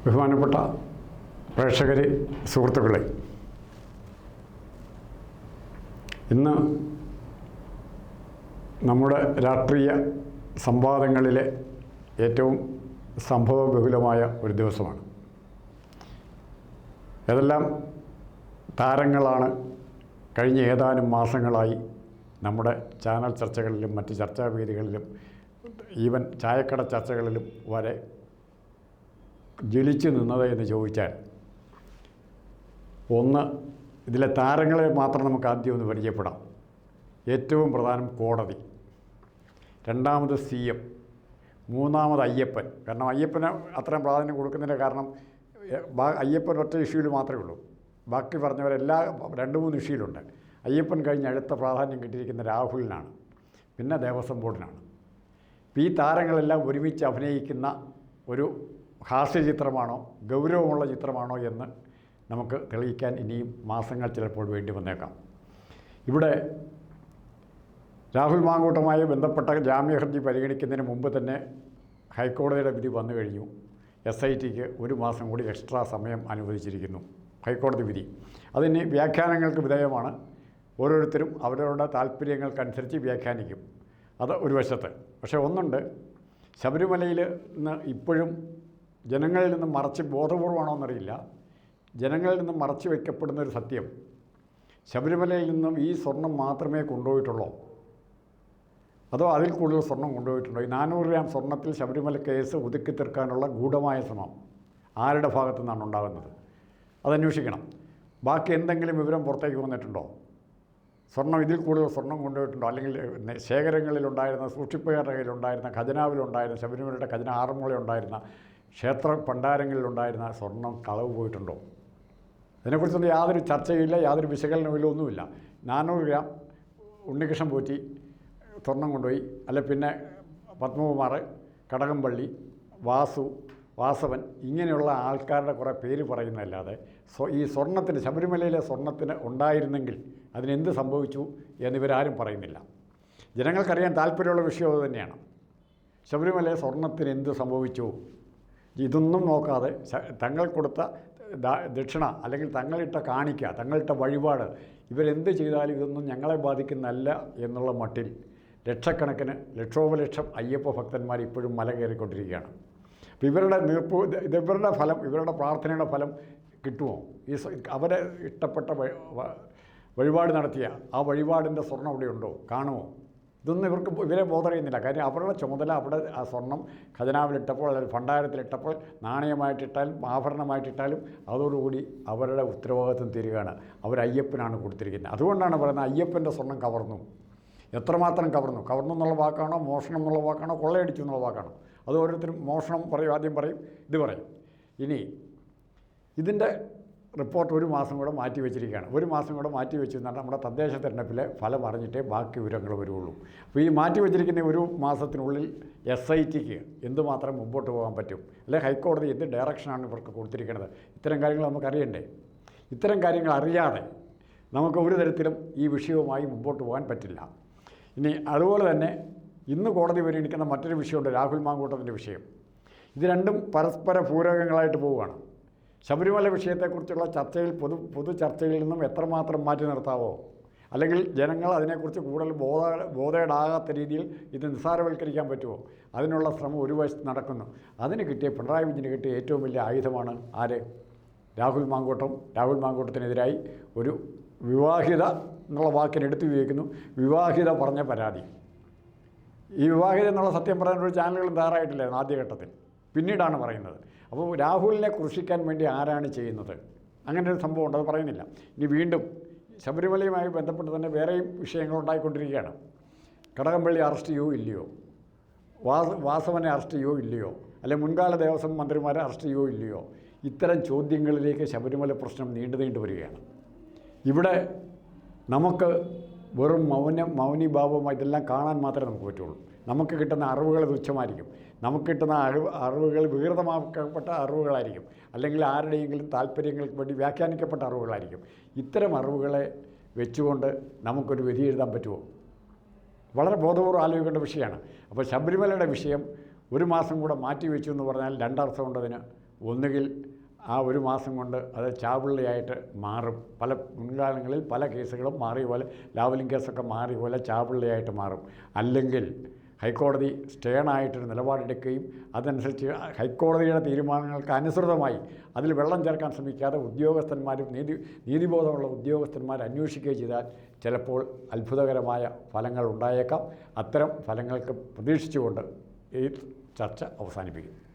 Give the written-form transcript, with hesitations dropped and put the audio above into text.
ബഹുമാനപ്പെട്ട പ്രേക്ഷകരെ, സുഹൃത്തുക്കളെ, ഇന്ന് നമ്മുടെ രാഷ്ട്രീയ സംവാദങ്ങളിലെ ഏറ്റവും സംഭവബഹുലമായ ഒരു ദിവസമാണ്. ഏതെല്ലാം താരങ്ങളാണ് കഴിഞ്ഞ ഏതാനും മാസങ്ങളായി നമ്മുടെ ചാനൽ ചർച്ചകളിലും മറ്റ് ചർച്ചാവേദികളിലും ഈവൻ ചായക്കട ചർച്ചകളിലും വരെ ജ്വലിച്ചു നിന്നത് എന്ന് ചോദിച്ചാൽ, ഒന്ന്, ഇതിലെ താരങ്ങളെ മാത്രം നമുക്ക് ആദ്യം ഒന്ന് പരിചയപ്പെടാം. ഏറ്റവും പ്രധാനം കോടതി, രണ്ടാമത് CM, മൂന്നാമത് അയ്യപ്പൻ. കാരണം അയ്യപ്പന് അത്രയും പ്രാധാന്യം കൊടുക്കുന്നതിൻ്റെ കാരണം അയ്യപ്പൻ ഒറ്റ ഇഷ്യൂവിൽ മാത്രമേ ഉള്ളൂ. ബാക്കി പറഞ്ഞവരെല്ലാ 2-3 ഇഷ്യൂയിലുണ്ട്. അയ്യപ്പൻ കഴിഞ്ഞ് അടുത്ത പ്രാധാന്യം കിട്ടിയിരിക്കുന്ന രാഹുലിനാണ്, പിന്നെ ദേവസ്വം ബോർഡിനാണ്. ഈ താരങ്ങളെല്ലാം ഒരുമിച്ച് അഭിനയിക്കുന്ന ഒരു ഹാസ്യചിത്രമാണോ ഗൗരവമുള്ള ചിത്രമാണോ എന്ന് നമുക്ക് തെളിയിക്കാൻ ഇനിയും മാസങ്ങൾ ചിലപ്പോൾ വേണ്ടി വന്നേക്കാം. ഇവിടെ രാഹുൽ മാങ്കൂട്ടവുമായി ബന്ധപ്പെട്ട ജാമ്യഹർജി പരിഗണിക്കുന്നതിന് മുമ്പ് തന്നെ ഹൈക്കോടതിയുടെ വിധി വന്നു കഴിഞ്ഞു. SITക്ക് 1 മാസം കൂടി എക്സ്ട്രാ സമയം അനുവദിച്ചിരിക്കുന്നു ഹൈക്കോടതി വിധി. അതിന് വ്യാഖ്യാനങ്ങൾക്ക് വിധേയമാണ്. ഓരോരുത്തരും അവരവരുടെ താല്പര്യങ്ങൾക്കനുസരിച്ച് വ്യാഖ്യാനിക്കും. അത് ഒരു വശത്ത്. പക്ഷേ ഒന്നുണ്ട്, ശബരിമലയിൽ നിന്ന് ഇപ്പോഴും ജനങ്ങളിൽ നിന്ന് മറച്ച്, ബോധപൂർവമാണോ എന്നറിയില്ല, ജനങ്ങളിൽ നിന്ന് മറച്ചു വയ്ക്കപ്പെടുന്നൊരു സത്യം, ശബരിമലയിൽ നിന്നും ഈ സ്വർണം മാത്രമേ കൊണ്ടുപോയിട്ടുള്ളൂ, അതോ അതിൽ കൂടുതൽ സ്വർണം കൊണ്ടുപോയിട്ടുണ്ടോ? ഈ 400 ഗ്രാം സ്വർണത്തിൽ ശബരിമല കേസ് ഒതുക്കി തീർക്കാനുള്ള ഗൂഢമായ ശ്രമം ആരുടെ ഭാഗത്തു നിന്നാണ് ഉണ്ടാകുന്നത്? അതന്വേഷിക്കണം. ബാക്കി എന്തെങ്കിലും വിവരം പുറത്തേക്ക് വന്നിട്ടുണ്ടോ? സ്വർണം, ഇതിൽ കൂടുതൽ സ്വർണം കൊണ്ടുപോയിട്ടുണ്ടോ? അല്ലെങ്കിൽ ശേഖരങ്ങളിലുണ്ടായിരുന്ന, സൂക്ഷിപ്പുകാരുടെ കയ്യിലുണ്ടായിരുന്ന, ഖജനാവിലുണ്ടായിരുന്ന, ശബരിമലയുടെ ഖജന ആറന്മുളയുണ്ടായിരുന്ന, ക്ഷേത്ര ഭണ്ഡാരങ്ങളിലുണ്ടായിരുന്ന സ്വർണം കളവ് പോയിട്ടുണ്ടോ? അതിനെക്കുറിച്ചൊന്നും യാതൊരു ചർച്ചയില്ല, യാതൊരു വിശകലനമില്ല, ഒന്നുമില്ല. 400 ഗ്രാം ഉണ്ണികൃഷ്ണൻ പോറ്റി സ്വർണം കൊണ്ടുപോയി, അല്ലെ പിന്നെ പത്മകുമാർ, കടകംപള്ളി, വാസവൻ, ഇങ്ങനെയുള്ള ആൾക്കാരുടെ കുറേ പേര് പറയുന്നതല്ലാതെ ഈ സ്വർണത്തിന്, ശബരിമലയിലെ സ്വർണത്തിന് ഉണ്ടായിരുന്നെങ്കിൽ അതിനെന്ത് സംഭവിച്ചു എന്നിവരാരും പറയുന്നില്ല. ജനങ്ങൾക്കറിയാൻ താല്പര്യമുള്ള വിഷയം അത് തന്നെയാണ്. ശബരിമലയിലെ സ്വർണത്തിന് എന്ത് സംഭവിച്ചു? ഇതൊന്നും നോക്കാതെ തങ്ങൾ കൊടുത്ത ദക്ഷിണ, അല്ലെങ്കിൽ തങ്ങളിട്ട കാണിക്ക, തങ്ങളിട്ട വഴിപാട്, ഇവരെന്ത് ചെയ്താലും ഇതൊന്നും ഞങ്ങളെ ബാധിക്കുന്നതല്ല എന്നുള്ള മട്ടിൽ ലക്ഷക്കണക്കിന്, ലക്ഷോപലക്ഷം അയ്യപ്പ ഭക്തന്മാർ ഇപ്പോഴും മല കയറിക്കൊണ്ടിരിക്കുകയാണ്. അപ്പോൾ ഇവരുടെ ഇവരുടെ ഫലം, ഇവരുടെ പ്രാർത്ഥനയുടെ ഫലം കിട്ടുമോ? അവരെ ഇഷ്ടപ്പെട്ട വഴിപാട് നടത്തിയ ആ വഴിപാടിൻ്റെ സ്വർണ്ണം അവിടെ ഉണ്ടോ, കാണുമോ? ഇതൊന്നും ഇവരെ ബോധറിയുന്നില്ല. കാര്യം അവരുടെ ചുമതല അവിടെ ആ സ്വർണം ഖജനാവിലിട്ടപ്പോൾ, അല്ലെങ്കിൽ ഭണ്ഡാരത്തിലിട്ടപ്പോൾ, നാണയമായിട്ടിട്ടാലും ആഭരണമായിട്ടിട്ടാലും അതോടുകൂടി അവരുടെ ഉത്തരവാദിത്വം തീരുകയാണ്. അവരയ്യപ്പനാണ് കൊടുത്തിരിക്കുന്നത്. അതുകൊണ്ടാണ് പറയുന്നത് അയ്യപ്പൻ്റെ സ്വർണം കവർന്നു. എത്രമാത്രം കവർന്നു എന്നുള്ള വാക്കാണോ, മോഷണം എന്നുള്ള വാക്കാണോ, കൊള്ളയടിച്ചു എന്നുള്ള വാക്കാണോ? അത് ഓരോരുത്തരും മോഷണം പറയും, ആദ്യം പറയും, ഇത് പറയും. ഇനി ഇതിൻ്റെ റിപ്പോർട്ട് 1 മാസം കൂടെ മാറ്റി വെച്ചിരിക്കുകയാണ്. 1 മാസം കൂടെ മാറ്റി വെച്ച് എന്നാൽ നമ്മുടെ തദ്ദേശ തെരഞ്ഞെടുപ്പിലെ ഫലം അറിഞ്ഞിട്ടേ ബാക്കി വിവരങ്ങൾ വരുള്ളൂ. അപ്പോൾ ഈ മാറ്റി വെച്ചിരിക്കുന്ന 1 മാസത്തിനുള്ളിൽ SITക്ക് എന്തുമാത്രം മുമ്പോട്ട് പോകാൻ പറ്റും, അല്ലെങ്കിൽ ഹൈക്കോടതി എന്ത് ഡയറക്ഷനാണ് ഇവർക്ക് കൊടുത്തിരിക്കുന്നത്, ഇത്തരം കാര്യങ്ങൾ നമുക്കറിയണ്ടേ? ഇത്തരം കാര്യങ്ങൾ അറിയാതെ നമുക്ക് ഒരു തരത്തിലും ഈ വിഷയവുമായി മുമ്പോട്ട് പോകാൻ പറ്റില്ല. ഇനി അതുപോലെ തന്നെ ഇന്ന് കോടതി പരിഗണിക്കുന്ന മറ്റൊരു വിഷയമുണ്ട്, രാഹുൽ മാങ്കൂട്ടത്തിൻ്റെ വിഷയം. ഇത് രണ്ടും പരസ്പര പൂരകങ്ങളായിട്ട് പോവുകയാണ്. ശബരിമല വിഷയത്തെക്കുറിച്ചുള്ള ചർച്ചയിൽ, പൊതു ചർച്ചയിൽ നിന്നും എത്രമാത്രം മാറ്റി നിർത്താവോ, അല്ലെങ്കിൽ ജനങ്ങൾ അതിനെക്കുറിച്ച് കൂടുതൽ ബോധേഡാകാത്ത രീതിയിൽ ഇത് നിസ്സാരവൽക്കരിക്കാൻ പറ്റുമോ, അതിനുള്ള ശ്രമം ഒരു വശത്ത് നടക്കുന്നു. അതിന് കിട്ടിയ, പിണറായി വിജയന് കിട്ടിയ ഏറ്റവും വലിയ ആയുധമാണ് ആര്? രാഹുൽ മാങ്കൂട്ടത്തിനെതിരായി ഒരു വിവാഹിത എന്നുള്ള വാക്കിന് എടുത്തു ഉപയോഗിക്കുന്നു. വിവാഹിത പറഞ്ഞ പരാതി. ഈ വിവാഹിത എന്നുള്ള സത്യം പറയാൻ ഒരു ചാനലുകളും തയ്യാറായിട്ടില്ലായിരുന്നു ആദ്യഘട്ടത്തിൽ, പിന്നീടാണ് പറയുന്നത്. അപ്പോൾ രാഹുലിനെ ക്രൂശിക്കാൻ വേണ്ടി ആരാണ് ചെയ്യുന്നത്? അങ്ങനെ ഒരു സംഭവം ഉണ്ട്, അത് പറയുന്നില്ല. ഇനി വീണ്ടും ശബരിമലയുമായി ബന്ധപ്പെട്ട് തന്നെ വേറെയും വിഷയങ്ങളുണ്ടായിക്കൊണ്ടിരിക്കുകയാണ്. കടകംപള്ളി അറസ്റ്റ് ചെയ്യുമോ ഇല്ലയോ, വാസവനെ അറസ്റ്റ് ചെയ്യുമോ ഇല്ലയോ, അല്ലെങ്കിൽ മുൻകാല ദേവസ്വം മന്ത്രിമാരെ അറസ്റ്റ് ചെയ്യുമോ ഇല്ലയോ, ഇത്തരം ചോദ്യങ്ങളിലേക്ക് ശബരിമല പ്രശ്നം നീണ്ടു വരികയാണ്. ഇവിടെ നമുക്ക് വെറും മൗനീഭാവമായി ഇതെല്ലാം കാണാൻ മാത്രമേ നമുക്ക് പറ്റുള്ളൂ. നമുക്ക് കിട്ടുന്ന അറിവുകൾ തുച്ഛമായിരിക്കും. നമുക്ക് കിട്ടുന്ന അറിവുകൾ വികൃതമാക്കപ്പെട്ട അറിവുകളായിരിക്കും, അല്ലെങ്കിൽ ആരുടെയെങ്കിലും താല്പര്യങ്ങൾക്ക് വേണ്ടി വ്യാഖ്യാനിക്കപ്പെട്ട അറിവുകളായിരിക്കും. ഇത്തരം അറിവുകളെ വെച്ചുകൊണ്ട് നമുക്കൊരു വിധി എഴുതാൻ പറ്റുമോ? വളരെ ബോധപൂർവ്വം ആലോചിക്കേണ്ട വിഷയമാണ്. അപ്പോൾ ശബരിമലയുടെ വിഷയം 1 മാസം കൂടെ മാറ്റി വെച്ചു എന്ന് പറഞ്ഞാൽ 2 അർത്ഥമുണ്ടതിന്. ഒന്നുകിൽ ആ ഒരു മാസം കൊണ്ട് അത് ചാപിള്ളിയായിട്ട് മാറും. മുൻകാലങ്ങളിൽ പല കേസുകളും മാറിയ പോലെ, ലാവ്ലിൻ കേസൊക്കെ മാറിയ പോലെ ചാപിള്ളിയായിട്ട് മാറും. അല്ലെങ്കിൽ ഹൈക്കോടതി സ്റ്റേണായിട്ടൊരു നിലപാടെടുക്കുകയും അതനുസരിച്ച് ഹൈക്കോടതിയുടെ തീരുമാനങ്ങൾക്ക് അനുസൃതമായി അതിൽ വെള്ളം ചേർക്കാൻ ശ്രമിക്കാതെ ഉദ്യോഗസ്ഥന്മാരും നീതിബോധമുള്ള ഉദ്യോഗസ്ഥന്മാർ അന്വേഷിക്കുകയും ചെയ്താൽ ചിലപ്പോൾ അത്ഭുതകരമായ ഫലങ്ങൾ ഉണ്ടായേക്കാം. അത്തരം ഫലങ്ങൾക്ക് പ്രതീക്ഷിച്ചുകൊണ്ട് ഈ ചർച്ച അവസാനിപ്പിക്കും.